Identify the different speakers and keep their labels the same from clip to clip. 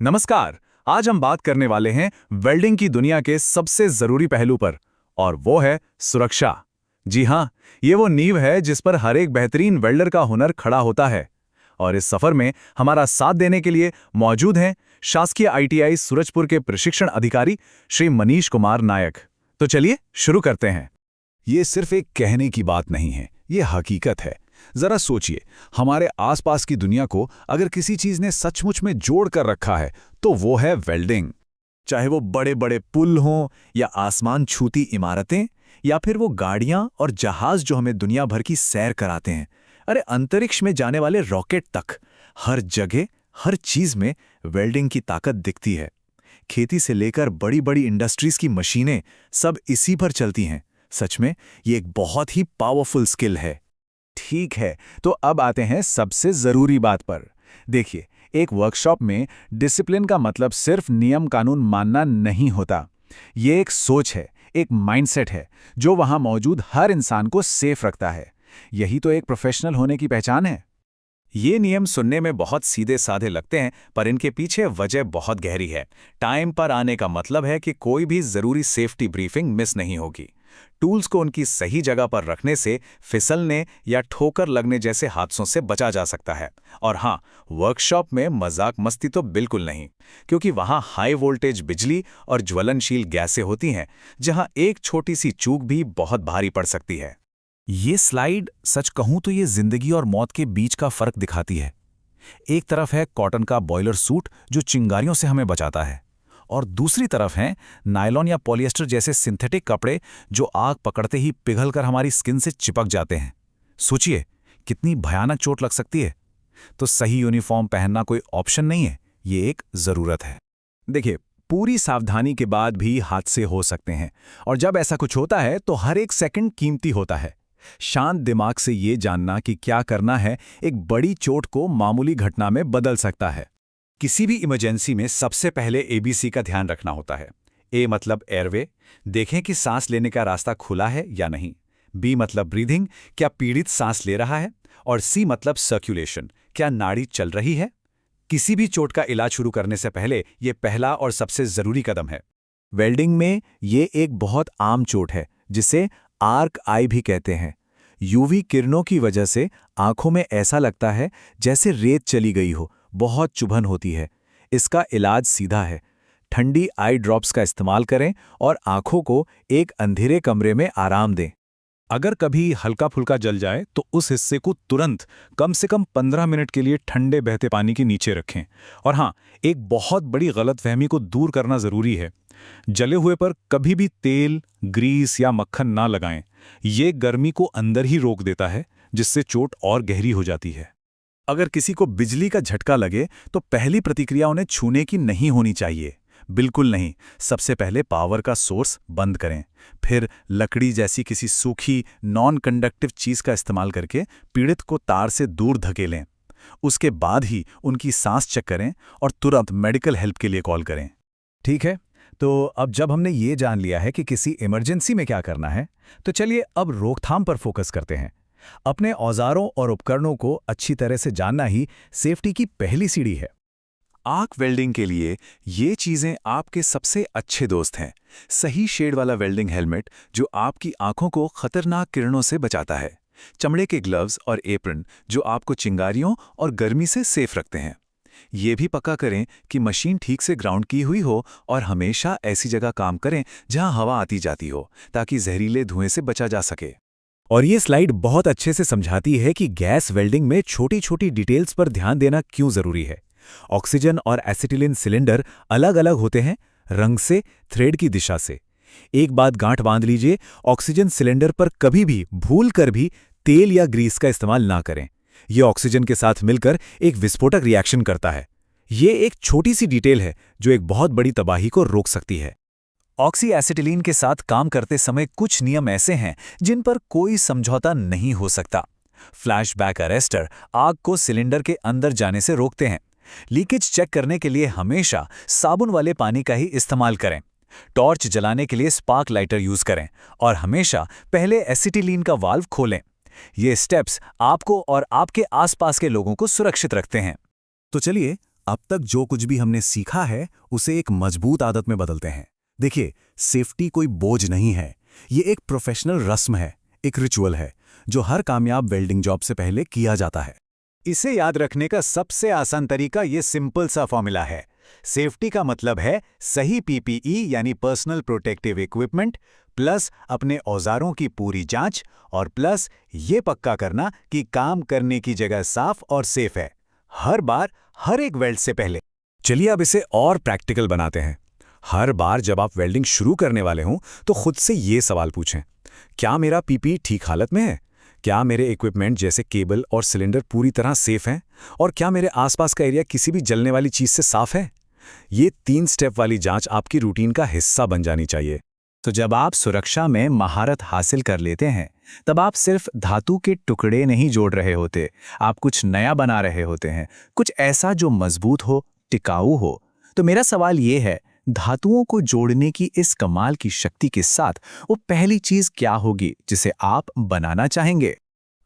Speaker 1: नमस्कार। आज हम बात करने वाले हैं वेल्डिंग की दुनिया के सबसे जरूरी पहलू पर, और वो है सुरक्षा। जी हाँ, ये वो नींव है जिस पर हर एक बेहतरीन वेल्डर का हुनर खड़ा होता है। और इस सफर में हमारा साथ देने के लिए मौजूद हैं शासकीय आईटीआई सूरजपुर के प्रशिक्षण अधिकारी श्री मनीष कुमार नायक। तो चलिए शुरू करते हैं।
Speaker 2: ये सिर्फ एक कहने की बात नहीं है, ये हकीकत है। जरा सोचिए, हमारे आसपास की दुनिया को अगर किसी चीज ने सचमुच में जोड़ कर रखा है तो वो है वेल्डिंग। चाहे वो बड़े बड़े पुल हों या आसमान छूती इमारतें, या फिर वो गाड़ियां और जहाज जो हमें दुनिया भर की सैर कराते हैं। अरे अंतरिक्ष में जाने वाले रॉकेट तक, हर जगह हर चीज में वेल्डिंग की ताकत दिखती है। खेती से लेकर बड़ी बड़ी इंडस्ट्रीज की मशीनें सब इसी पर चलती हैं। सच में ये एक बहुत ही पावरफुल स्किल है। ठीक है, तो अब आते हैं सबसे जरूरी बात पर। देखिए, एक वर्कशॉप में डिसिप्लिन का मतलब सिर्फ नियम कानून मानना नहीं होता। ये एक सोच है, एक माइंडसेट है जो वहां मौजूद हर इंसान को सेफ रखता है। यही तो एक प्रोफेशनल होने की पहचान है।
Speaker 1: ये नियम सुनने में बहुत सीधे साधे लगते हैं, पर इनके पीछे वजह बहुत गहरी है। टाइम पर आने का मतलब है कि कोई भी जरूरी सेफ्टी ब्रीफिंग मिस नहीं होगी। टूल्स को उनकी सही जगह पर रखने से फिसलने या ठोकर लगने जैसे हादसों से बचा जा सकता है। और हाँ, वर्कशॉप में मजाक मस्ती तो बिल्कुल नहीं, क्योंकि वहाँ हाई वोल्टेज बिजली और ज्वलनशील गैसें होती हैं, जहाँ एक छोटी सी चूक भी बहुत भारी पड़ सकती है।
Speaker 2: ये स्लाइड सच कहूं तो ये जिंदगी और मौत के बीच का फर्क दिखाती है। एक तरफ है कॉटन का बॉयलर सूट जो चिंगारियों से हमें बचाता है, और दूसरी तरफ हैं नायलॉन या पॉलिएस्टर जैसे सिंथेटिक कपड़े जो आग पकड़ते ही पिघलकर हमारी स्किन से चिपक जाते हैं। सोचिए, कितनी भयानक चोट लग सकती है। तो सही यूनिफॉर्म पहनना कोई ऑप्शन नहीं है, ये एक जरूरत है।
Speaker 1: देखिए, पूरी सावधानी के बाद भी हादसे हो सकते हैं, और जब ऐसा कुछ होता है तो हर एक सेकंड कीमती होता है। शांत दिमाग से ये जानना कि क्या करना है एक बड़ी चोट को मामूली घटना में बदल सकता है।
Speaker 2: किसी भी इमरजेंसी में सबसे पहले एबीसी का ध्यान रखना होता है। ए मतलब एयरवे, देखें कि सांस लेने का रास्ता खुला है या नहीं। बी मतलब ब्रीदिंग, क्या पीड़ित सांस ले रहा है। और सी मतलब सर्कुलेशन, क्या नाड़ी चल रही है। किसी भी चोट का इलाज शुरू करने से पहले यह पहला और सबसे जरूरी कदम है।
Speaker 1: वेल्डिंग में ये एक बहुत आम चोट है जिसे आर्क आई भी कहते हैं। यूवी किरणों की वजह से आंखों में ऐसा लगता है जैसे रेत चली गई हो, बहुत चुभन होती है। इसका इलाज सीधा है, ठंडी आई ड्रॉप्स का इस्तेमाल करें और आंखों को एक अंधेरे कमरे में आराम दें।
Speaker 2: अगर कभी हल्का फुल्का जल जाए तो उस हिस्से को तुरंत कम से कम 15 मिनट के लिए ठंडे बहते पानी के नीचे रखें। और हाँ, एक बहुत बड़ी गलतफहमी को दूर करना जरूरी है। जले हुए पर कभी भी तेल, ग्रीस या मक्खन ना लगाएं। ये गर्मी को अंदर ही रोक देता है, जिससे चोट और गहरी हो जाती है।
Speaker 1: अगर किसी को बिजली का झटका लगे तो पहली प्रतिक्रिया उन्हें छूने की नहीं होनी चाहिए, बिल्कुल नहीं। सबसे पहले पावर का सोर्स बंद करें, फिर लकड़ी जैसी किसी सूखी नॉन कंडक्टिव चीज का इस्तेमाल करके पीड़ित को तार से दूर धकेलें। उसके बाद ही उनकी सांस चेक करें और तुरंत मेडिकल हेल्प के लिए कॉल करें।
Speaker 2: ठीक है, तो अब जब हमने ये जान लिया है कि किसी इमरजेंसी में क्या करना है, तो चलिए अब रोकथाम पर फोकस करते हैं। अपने औजारों और उपकरणों को अच्छी तरह से जानना ही सेफ्टी की पहली सीढ़ी है।
Speaker 1: आर्क वेल्डिंग के लिए ये चीजें आपके सबसे अच्छे दोस्त हैं। सही शेड वाला वेल्डिंग हेलमेट जो आपकी आंखों को खतरनाक किरणों से बचाता है। चमड़े के ग्लव्स और एप्रन जो आपको चिंगारियों और गर्मी से सेफ रखते हैं। ये भी पक्का करें कि मशीन ठीक से ग्राउंड की हुई हो और हमेशा ऐसी जगह काम करें जहां हवा आती जाती हो, ताकि जहरीले धुएं से बचा जा सके।
Speaker 2: और ये स्लाइड बहुत अच्छे से समझाती है कि गैस वेल्डिंग में छोटी छोटी डिटेल्स पर ध्यान देना क्यों जरूरी है। ऑक्सीजन और एसिटिलीन सिलेंडर अलग अलग होते हैं, रंग से, थ्रेड की दिशा से। एक बात गांठ बांध लीजिए, ऑक्सीजन सिलेंडर पर कभी भी भूल कर भी तेल या ग्रीस का इस्तेमाल ना करें। यह ऑक्सीजन के साथ मिलकर एक विस्फोटक रिएक्शन करता है। ये एक छोटी सी डिटेल है जो एक बहुत बड़ी तबाही को रोक सकती है। ऑक्सी एसिटिलीन के साथ काम करते समय कुछ नियम ऐसे हैं जिन पर कोई समझौता नहीं हो सकता। फ्लैशबैक अरेस्टर आग को सिलेंडर के अंदर जाने से रोकते हैं। लीकेज चेक करने के लिए हमेशा साबुन वाले पानी का ही इस्तेमाल करें। टॉर्च जलाने के लिए स्पार्क लाइटर यूज करें और हमेशा पहले एसिटिलीन का वाल्व खोलें। ये स्टेप्स आपको और आपके आसपास के लोगों को सुरक्षित रखते हैं।
Speaker 1: तो चलिए
Speaker 2: अब तक जो कुछ भी हमने सीखा है उसे एक मजबूत आदत में बदलते हैं। देखिए, सेफ्टी कोई बोझ नहीं है, ये एक प्रोफेशनल रस्म है, एक रिचुअल है जो हर कामयाब वेल्डिंग जॉब से पहले किया जाता है।
Speaker 1: इसे याद रखने का सबसे आसान तरीका ये सिंपल सा फॉर्मूला है। सेफ्टी का मतलब है सही पीपीई यानी पर्सनल प्रोटेक्टिव इक्विपमेंट प्लस अपने औजारों की पूरी जांच और प्लस ये पक्का करना कि काम करने की जगह साफ और सेफ है, हर बार हर एक वेल्ड से पहले।
Speaker 2: चलिए अब इसे और प्रैक्टिकल बनाते हैं। हर बार जब आप वेल्डिंग शुरू करने वाले हों तो खुद से ये सवाल पूछें, क्या मेरा पीपीई ठीक हालत में है? क्या मेरे इक्विपमेंट जैसे केबल और सिलेंडर पूरी तरह सेफ हैं? और क्या मेरे आसपास का एरिया किसी भी जलने वाली चीज से साफ है? ये 3 स्टेप वाली जांच आपकी रूटीन का हिस्सा बन जानी चाहिए।
Speaker 1: तो जब आप सुरक्षा में महारत हासिल कर लेते हैं, तब आप सिर्फ धातु के टुकड़े नहीं जोड़ रहे होते, आप कुछ नया बना रहे होते हैं, कुछ ऐसा जो मजबूत हो, टिकाऊ हो। तो मेरा सवाल ये है, धातुओं को जोड़ने की इस कमाल की शक्ति के साथ वो पहली चीज क्या होगी जिसे आप बनाना चाहेंगे?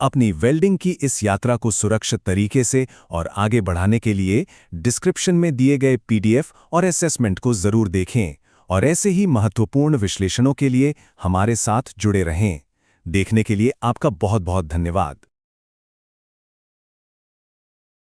Speaker 2: अपनी वेल्डिंग की इस यात्रा को सुरक्षित तरीके से और आगे बढ़ाने के लिए डिस्क्रिप्शन में दिए गए पीडीएफ और असेसमेंट को जरूर देखें और ऐसे ही महत्वपूर्ण विश्लेषणों के लिए हमारे साथ जुड़े रहें। देखने के लिए आपका बहुत बहुत धन्यवाद।